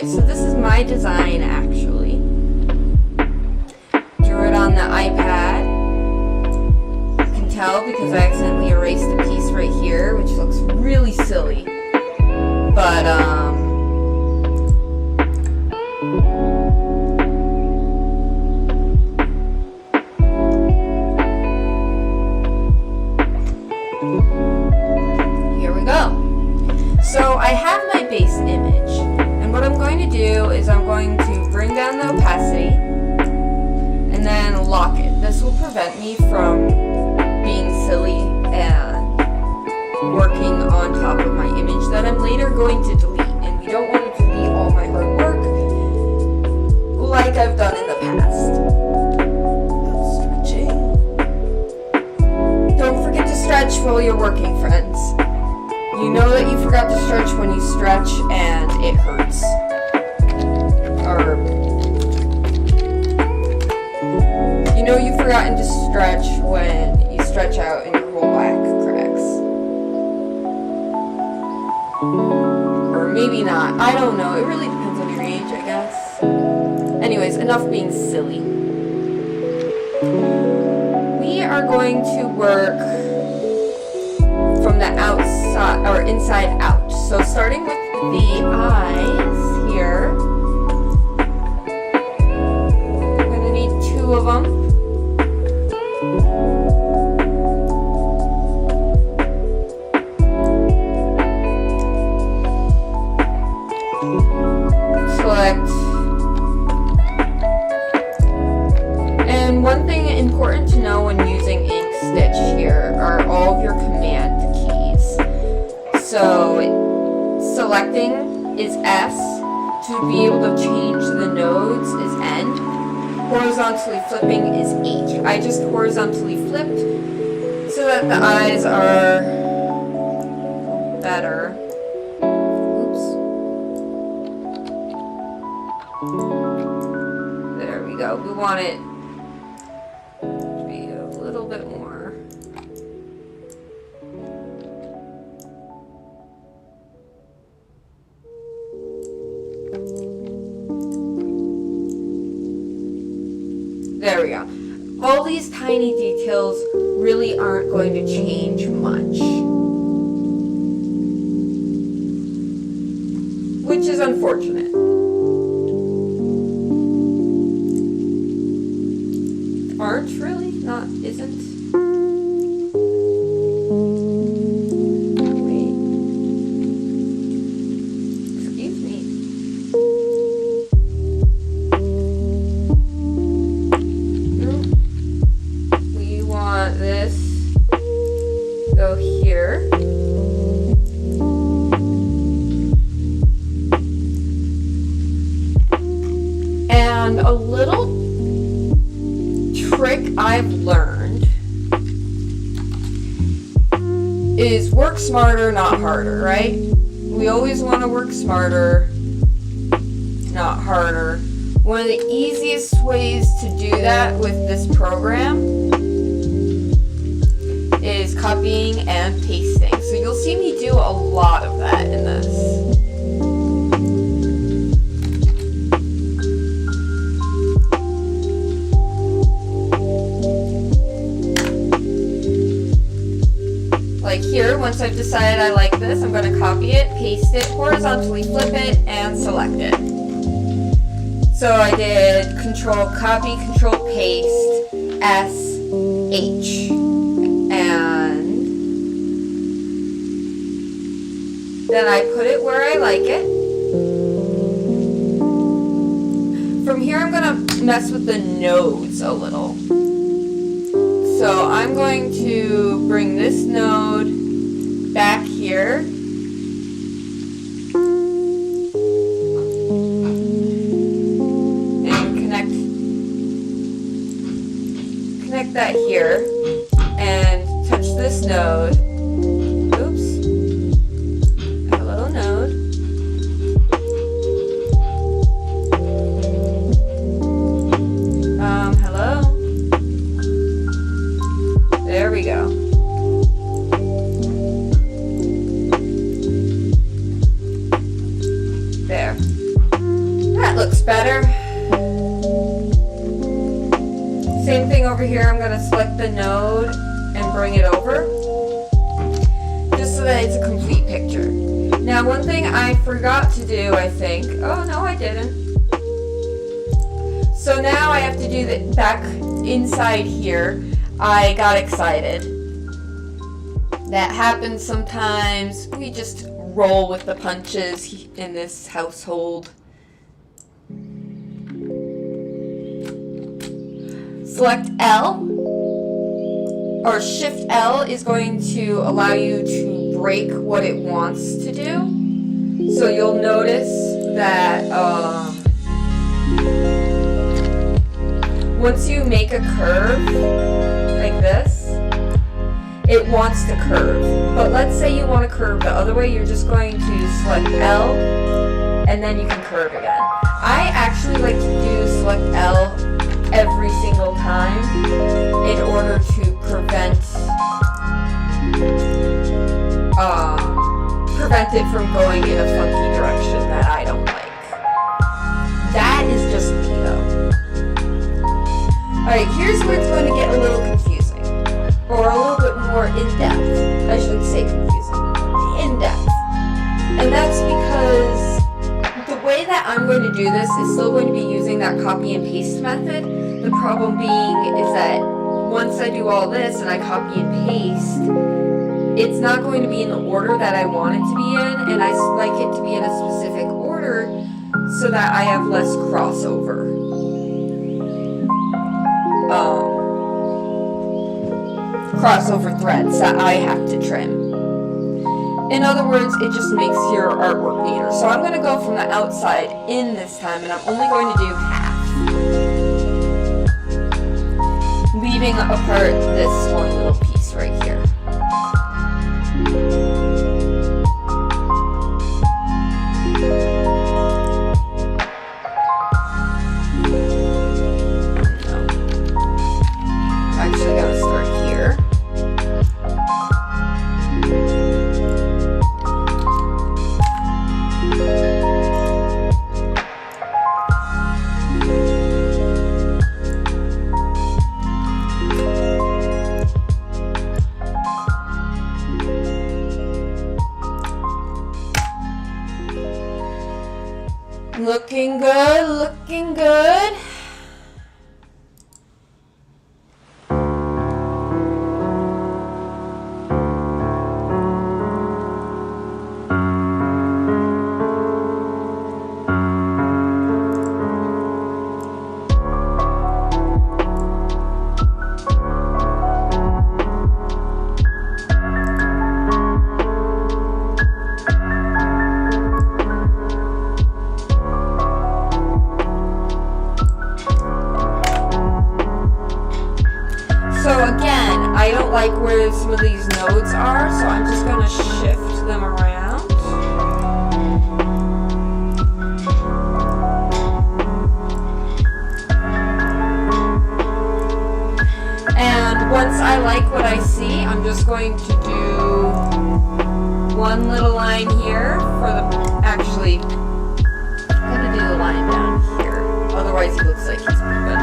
Okay, so this is my design actually. Drew it on the iPad. You can tell because I accidentally erased a piece right here, which looks really silly. But, here we go. So I have my base image, and what I'm going to do is I'm going to bring down the opacity and then lock it. This will prevent me from being silly and working on top of my image that I'm later going to delete, and we don't want to delete all my hard work like I've done in the past. Stretching. Don't forget to stretch while you're working, friends. You know that you forgot to stretch when you stretch and it hurts. Or you know you've forgotten to stretch when you stretch out and your whole back cracks. Or maybe not. I don't know. It really depends on your age, I guess. Anyways, enough being silly. We are going to work from the outside or inside out. So starting with the eyes here. I'm gonna need 2 of them. Select. And one thing important to know when using ink stitch here are all of your command keys. So selecting is S, to be able to change the nodes is N, horizontally flipping is H. I just horizontally flipped so that the eyes are better. Oops. There we go. We want it to be a little bit more. There we go. All these tiny details really aren't going to change much, which is unfortunate. Aren't really? Not, isn't? Wait. Excuse me. This go here. And a little trick I've learned is work smarter, not harder, right? We always want to work smarter, not harder. One of the easiest ways to do that with this program is copying and pasting. So you'll see me do a lot of that in this. Like here, once I've decided I like this, I'm going to copy it, paste it, horizontally flip it, and select it. So I did Control Copy, Control Paste, S, H. And then I put it where I like it. From here I'm going to mess with the nodes a little. So I'm going to bring this node back here. And connect that here. And touch this node. Oops. A little node. Hello? There we go. There. much better. Same thing over here. I'm going to select the node and bring it over, just so that it's a complete picture. Now, one thing I forgot to do, I think. Oh, no, I didn't. So now I have to do the back inside here. I got excited. That happens sometimes. We just roll with the punches in this household. Select L, or Shift L is going to allow you to break what it wants to do. So you'll notice that once you make a curve like this, it wants to curve. But let's say you want to curve the other way, you're just going to select L and then you can curve again. I actually like to do select L every single time in order to prevent it from going in a funky direction that I don't like. That is just me though. Alright, here's where it's going to get a little confusing. Or a little bit more in-depth. I shouldn't say confusing. In-depth. And that's because the way that I'm going to do this is still going to be using that copy and paste method. The problem being is that once I do all this and I copy and paste, it's not going to be in the order that I want it to be in, and I like it to be in a specific order so that I have less crossover. Crossover threads that I have to trim. In other words, it just makes your artwork neater. So I'm going to go from the outside in this time, and I'm only going to do half, leaving apart this one little piece right here. Actually, gotta start here. Looking good, looking good. I don't like where some of these nodes are, so I'm just going to shift them around. And once I like what I see, I'm just going to do one little line here for the, actually, I'm going to do the line down here, otherwise he looks like he's moving.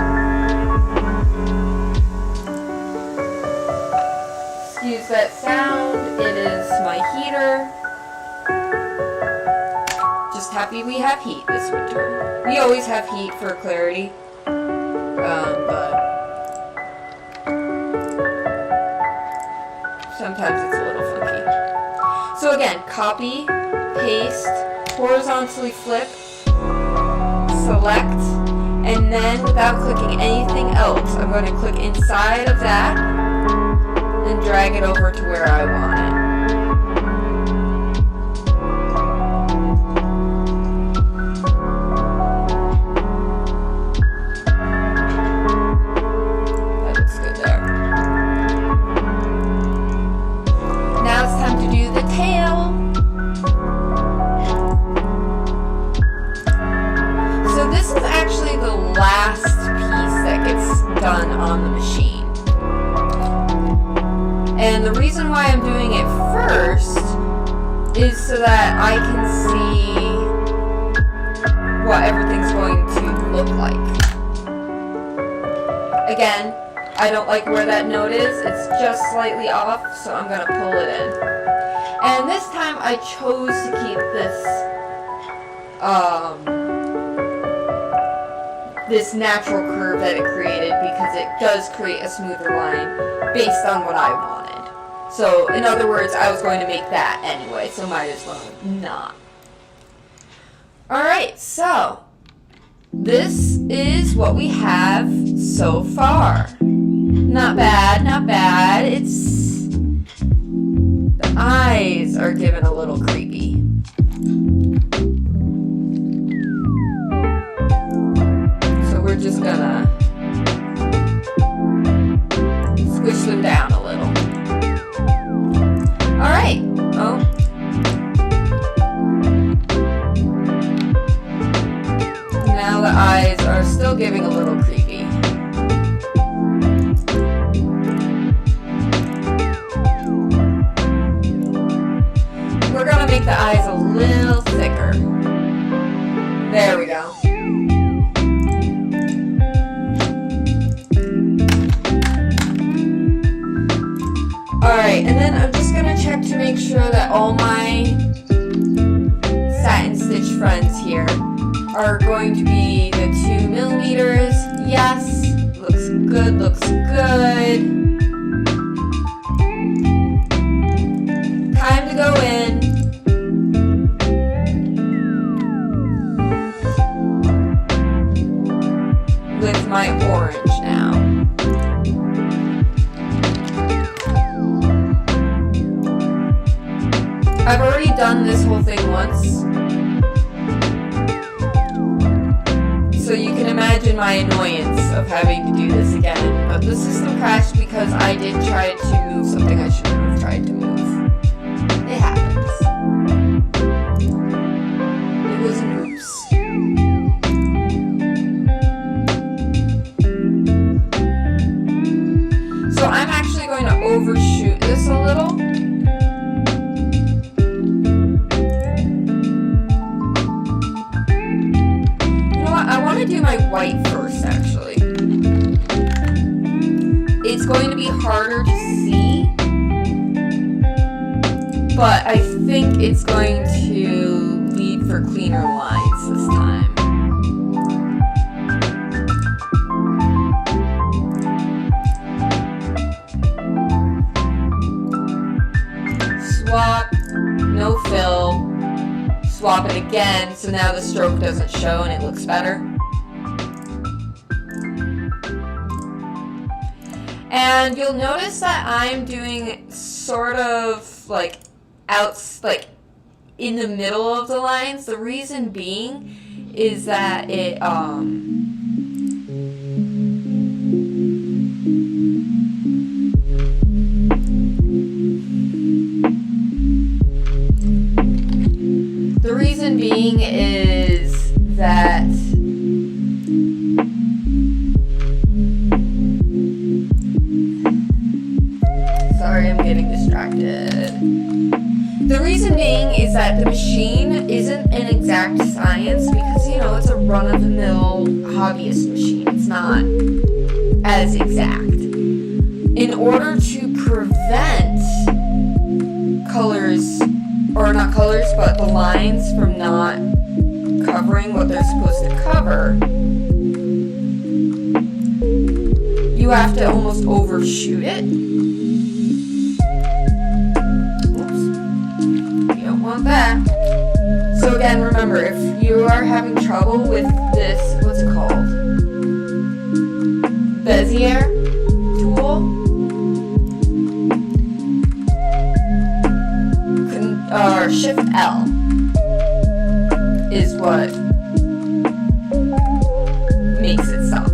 Excuse that sound, it is my heater. Just happy we have heat this winter. We always have heat for clarity, but sometimes it's a little funky. So again, copy, paste, horizontally flip, select, and then without clicking anything else, I'm going to click inside of that and drag it over to where I want it. That looks good there. Now it's time to do the tail. So this is actually the last piece that gets done on the machine. And the reason why I'm doing it first is so that I can see what everything's going to look like. Again, I don't like where that note is. It's just slightly off, so I'm going to pull it in. And this time I chose to keep this natural curve that it created because it does create a smoother line based on what I wanted. So, in other words, I was going to make that anyway, so might as well not. Alright, so this is what we have so far. Not bad, not bad. The eyes are given a little creepy. So we're just gonna squish them down a little. Alright. Oh. Now the eyes are still giving a little creepy. We're gonna make the eyes a little thicker. There we go. Alright, and then I'm just gonna check to make sure that all my satin stitch friends here are going to be the 2 millimeters. Yes, looks good, looks good. Time to go in. With my orange now. I've already done this whole thing once, so you can imagine my annoyance of having to do this again. But the system crashed because I did try to move something I shouldn't have tried to move. It happens. It was an oops. So I'm actually going to overshoot this a little. Do my white first, actually. It's going to be harder to see, but I think it's going to lead for cleaner lines this time. Swap, no fill, swap it again, so now the stroke doesn't show and it looks better. And you'll notice that I'm doing sort of like in the middle of the lines. The reason being is that Sorry, I'm getting distracted. The reason being is that the machine isn't an exact science because, you know, it's a run-of-the-mill hobbyist machine. It's not as exact. In order to prevent colors, or not colors, but the lines from not covering what they're supposed to cover, you have to almost overshoot it. Oops. You don't want that. So again, remember, if you are having trouble with this, what's it called? Bezier tool? Or Shift L is what makes it stop.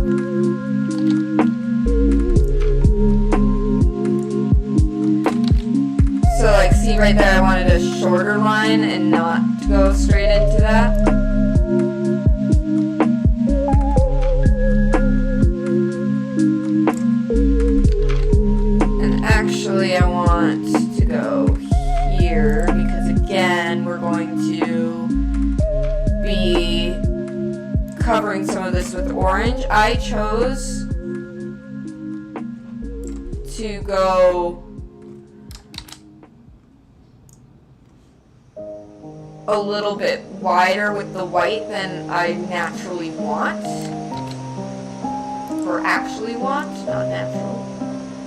So like, see right there, I wanted a shorter line and not to go straight into that. And actually I want to go here because again, we're going to be covering some of this with orange. I chose to go a little bit wider with the white than I naturally want, or actually want, not natural,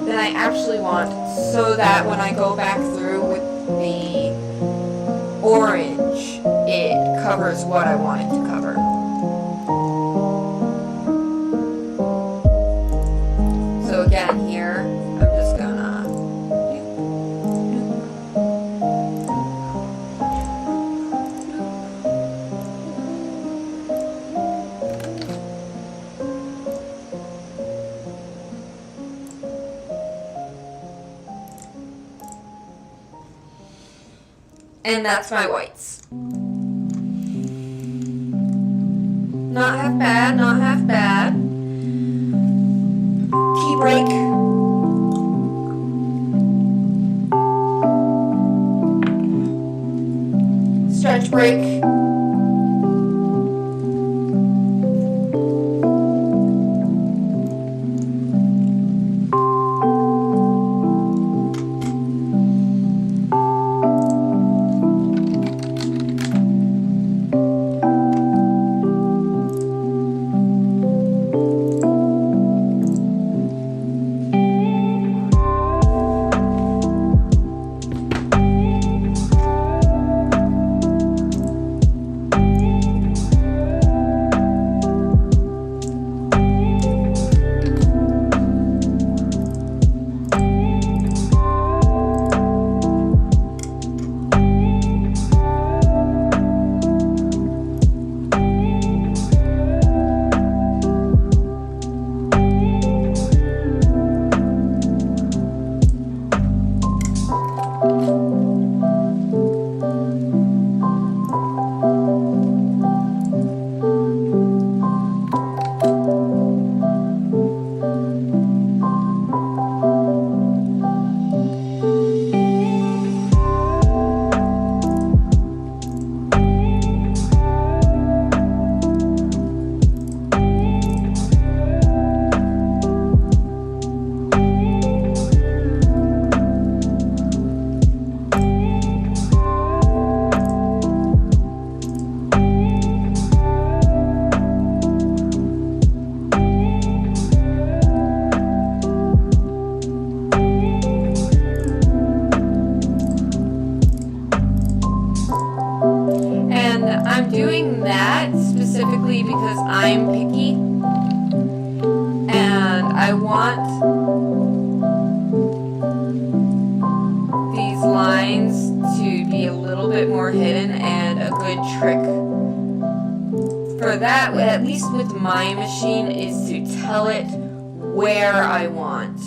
than I actually want, so that when I go back through with the orange, it covers what I want it to cover. So again here, I'm just gonna and that's my whites. Not half bad, not half bad. Key break. Stretch break. I'm doing that specifically because I'm picky and I want these lines to be a little bit more hidden, and a good trick for that, at least with my machine, is to tell it where I want.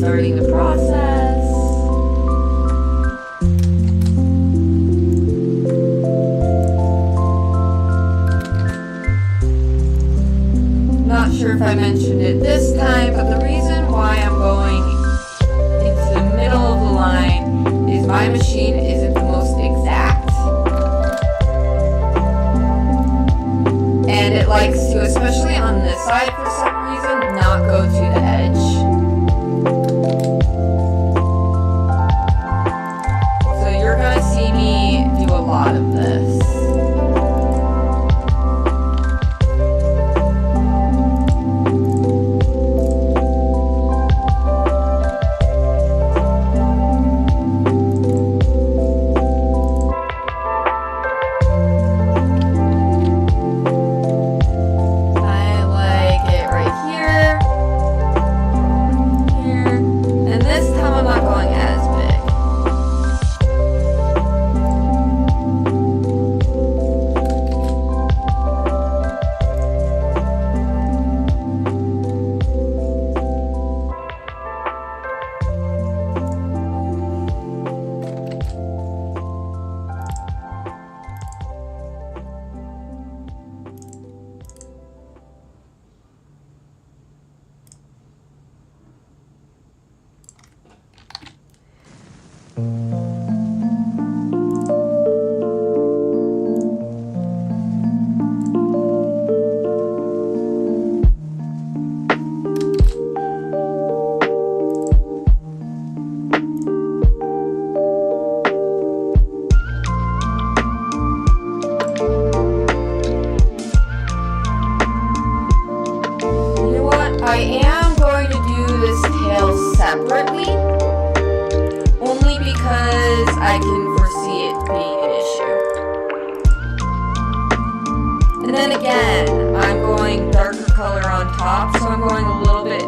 starting the process. Not sure if I mentioned it this time, but the reason why I'm going into the middle of the line is my machine isn't the most exact. And it likes to, especially on this side for some reason, not go to the edge. So you're going to see me do a lot of this. I am going to do this tail separately, only because I can foresee it being an issue. And then again, I'm going darker color on top, so I'm going a little bit,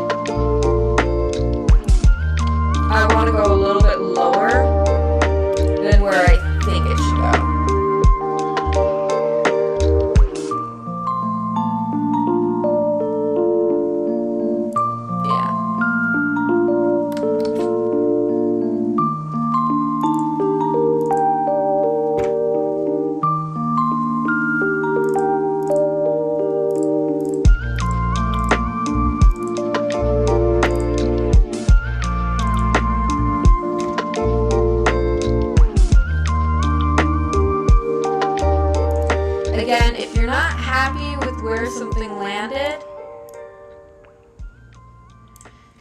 I want to go a little bit lower than where I think it should go. Again, if you're not happy with where something landed,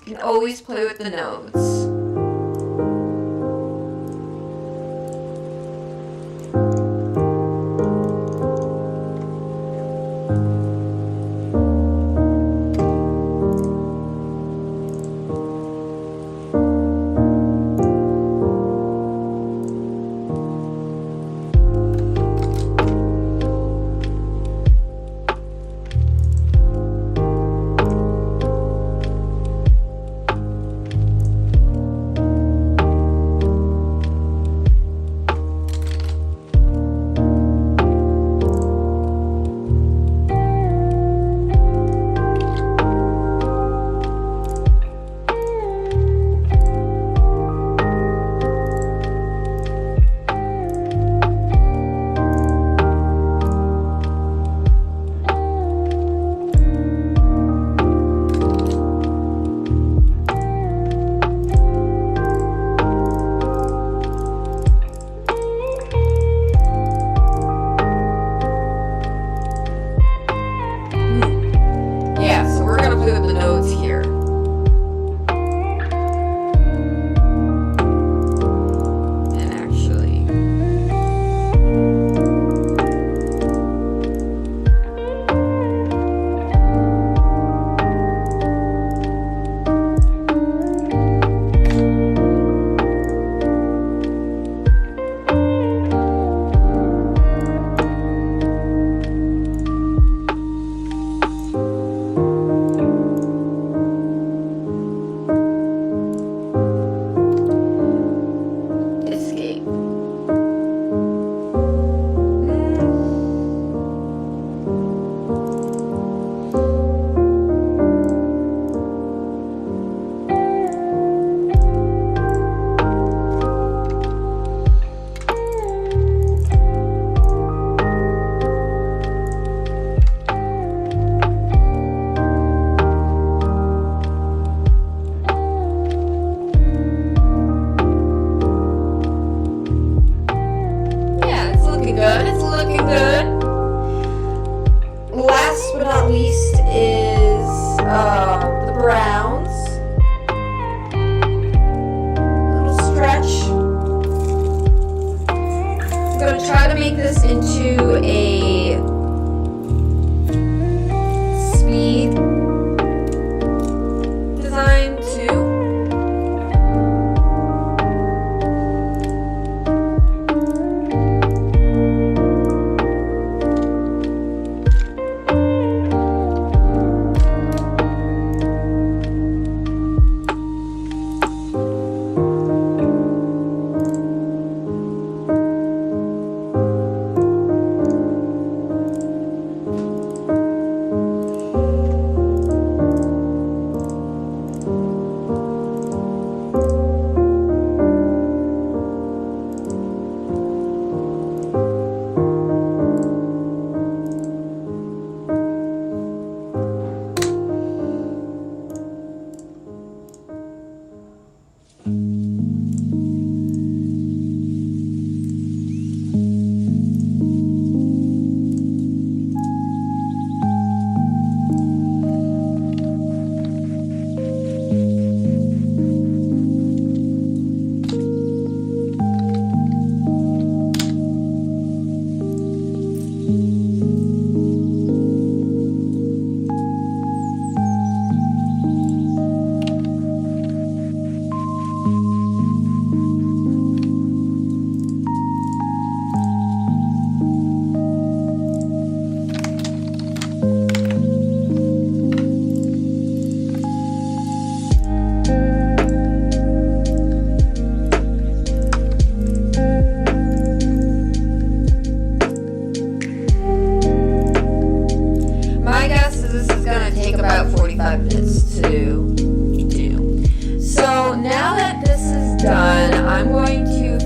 you can always play with the nodes.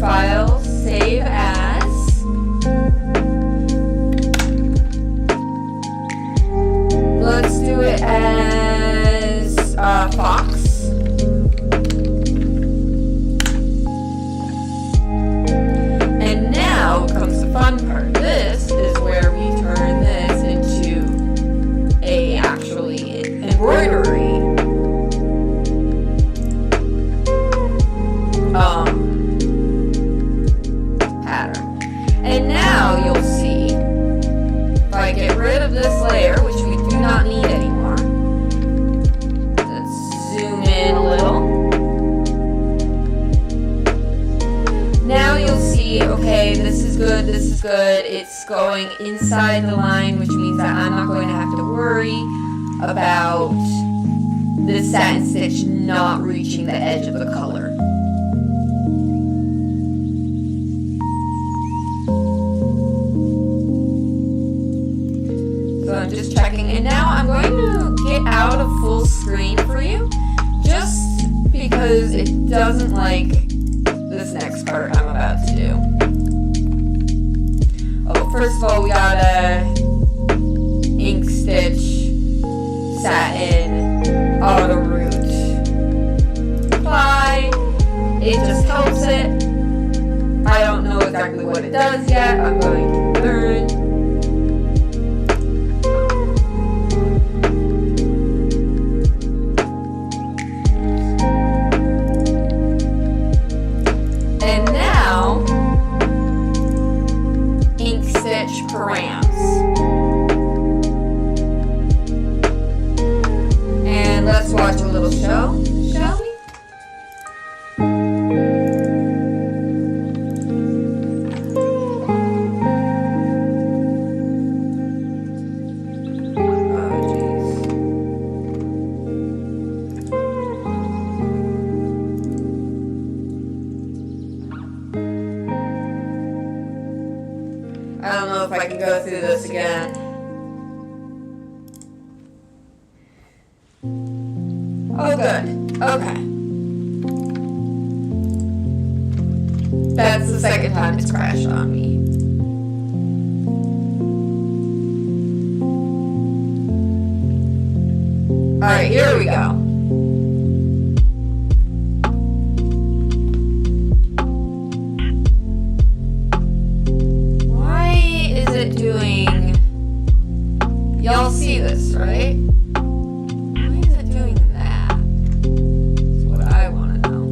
file, save as. Let's do it as Fox. And now comes the fun part. This is where we turn this into a actually embroidery pattern. And now you'll see, if I get rid of this layer, which we do not need anymore, let's zoom in a little. Now you'll see, okay, this is good, this is good. It's going inside the line, which means that I'm not going to have to worry about this satin stitch not reaching the edge of the color. So I'm just checking, and now I'm going to get out of full screen for you, just because it doesn't like this next part I'm about to do. Oh, first of all, we gotta ink stitch, satin, auto root, apply. It just helps it. I don't know exactly what it does yet. I'm going to learn. Params. And let's watch a little show, shall we? Oh, jeez. I don't know if I can go through this again. Oh, good. Okay. That's the second time it's crashed on me. Alright, here we go. Y'all see this, right? Why is it doing that? That's what I want to know.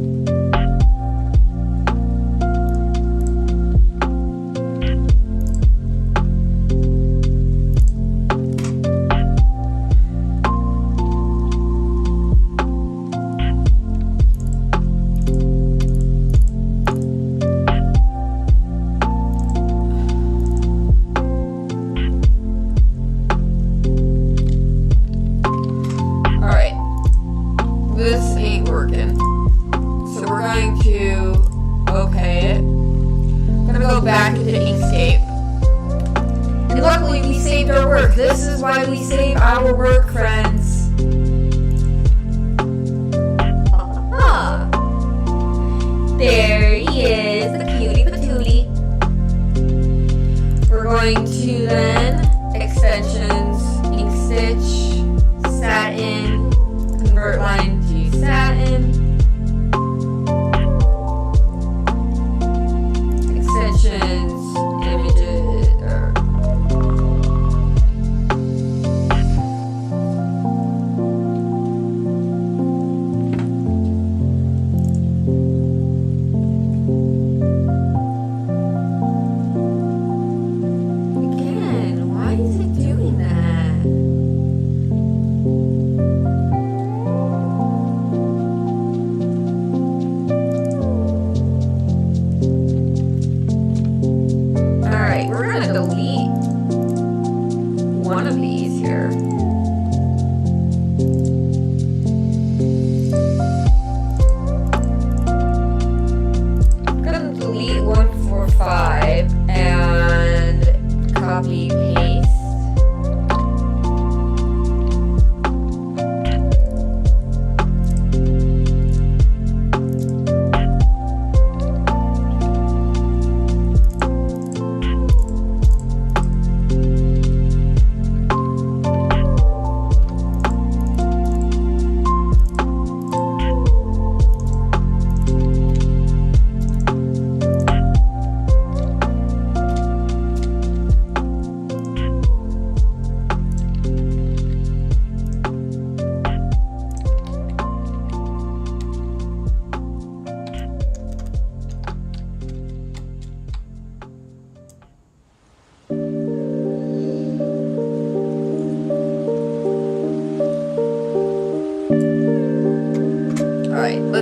This ain't working. So we're going to okay it. I'm gonna go back into Inkscape. And luckily we saved our work. This is why we save our work, friends. There he is, the cutie patootie. We're going to then extensions, ink stitch, satin, convert line to satin, extensions, images,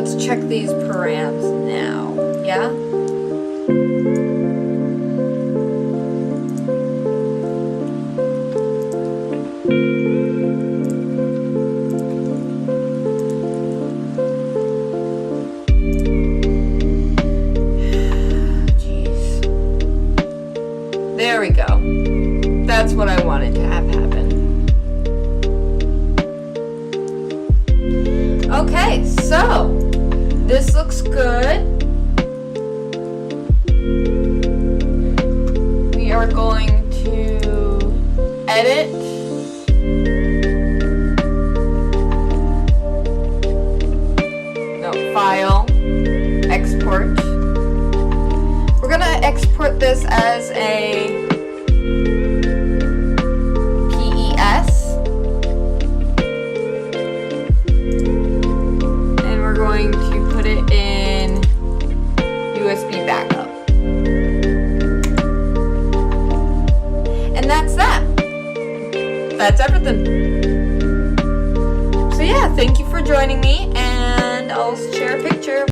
let's check these params now. Yeah? Jeez. There we go. That's what I wanted to have happen. Okay, so this looks good. We are going to edit. No, file, export. We're gonna export this as a PES. And we're going to put it in USB backup. And that's that. That's everything. So yeah, thank you for joining me, and I'll share a picture